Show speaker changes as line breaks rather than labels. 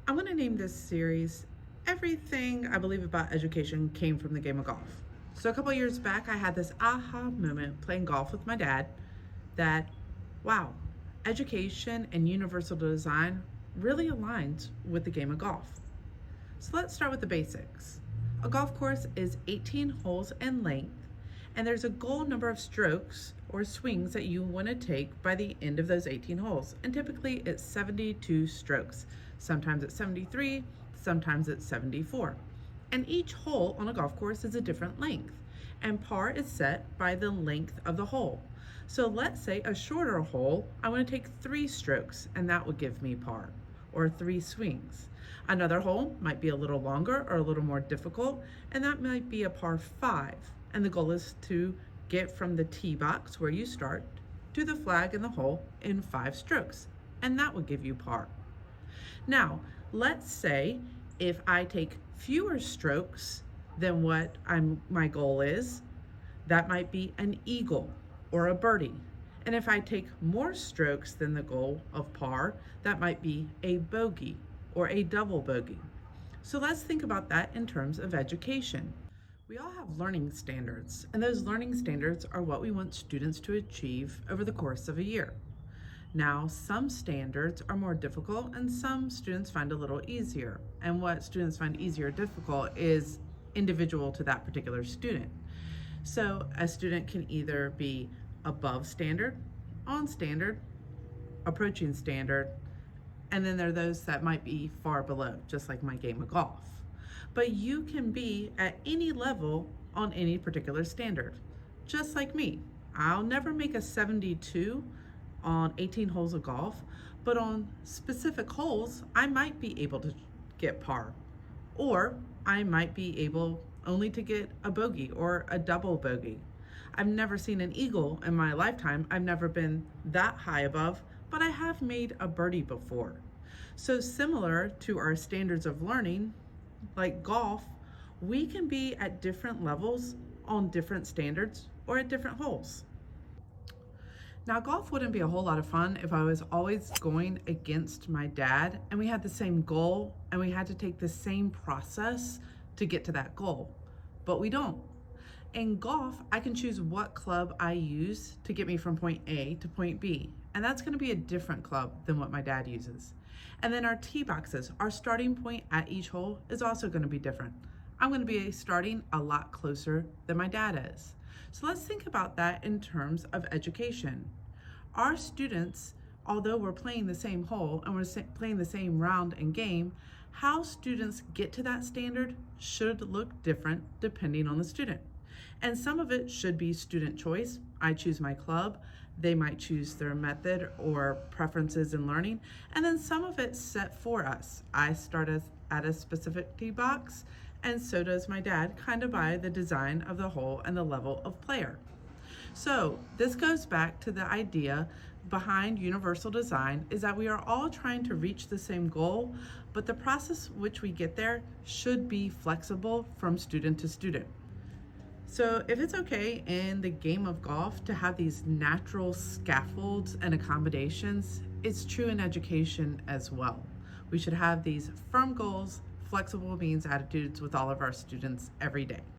I'm going to name this series Everything I Believe About Education Came from the Game of Golf. So, a couple years back, I had this aha moment playing golf with my dad that, wow, education and universal design really aligns with the game of golf. So, let's start with the basics. A golf course is 18 holes in length, and there's a goal number of strokes or swings that you want to take by the end of those 18 holes. And typically it's 72 strokes. Sometimes it's 73, sometimes it's 74. And each hole on a golf course is a different length, and par is set by the length of the hole. So let's say a shorter hole, I want to take 3 strokes, and that would give me par, or 3 swings. Another hole might be a little longer or a little more difficult, and that might be a par 5. And the goal is to get from the tee box where you start to the flag in the hole in 5 strokes, and that would give you par. Now, let's say if I take fewer strokes than what my goal is, that might be an eagle or a birdie. And if I take more strokes than the goal of par, that might be a bogey or a double bogey. So let's think about that in terms of education. We all have learning standards, and those learning standards are what we want students to achieve over the course of a year. Now, some standards are more difficult and some students find a little easier. And what students find easier or difficult is individual to that particular student. So a student can either be above standard, on standard, approaching standard, and then there are those that might be far below, just like my game of golf. But you can be at any level on any particular standard, just like me. I'll never make a 72 on 18 holes of golf, but on specific holes, I might be able to get par, or I might be able only to get a bogey or a double bogey. I've never seen an eagle in my lifetime. I've never been that high above, but I have made a birdie before. So similar to our standards of learning, like golf, we can be at different levels on different standards or at different holes. Now, golf wouldn't be a whole lot of fun if I was always going against my dad and we had the same goal and we had to take the same process to get to that goal, but we don't. In golf, I can choose what club I use to get me from point A to point B, and that's going to be a different club than what my dad uses. And then our tee boxes, our starting point at each hole is also going to be different. I'm going to be starting a lot closer than my dad is. So let's think about that in terms of education. Our students, although we're playing the same hole and we're playing the same round and game, how students get to that standard should look different depending on the student. And some of it should be student choice. I choose my club. They might choose their method or preferences in learning. And then some of it's set for us. I start at a specific tee box, and so does my dad, kind of by the design of the hole and the level of player. So this goes back to the idea behind universal design is that we are all trying to reach the same goal, but the process which we get there should be flexible from student to student. So if it's okay in the game of golf to have these natural scaffolds and accommodations, it's true in education as well. We should have these firm goals, flexible means attitudes with all of our students every day.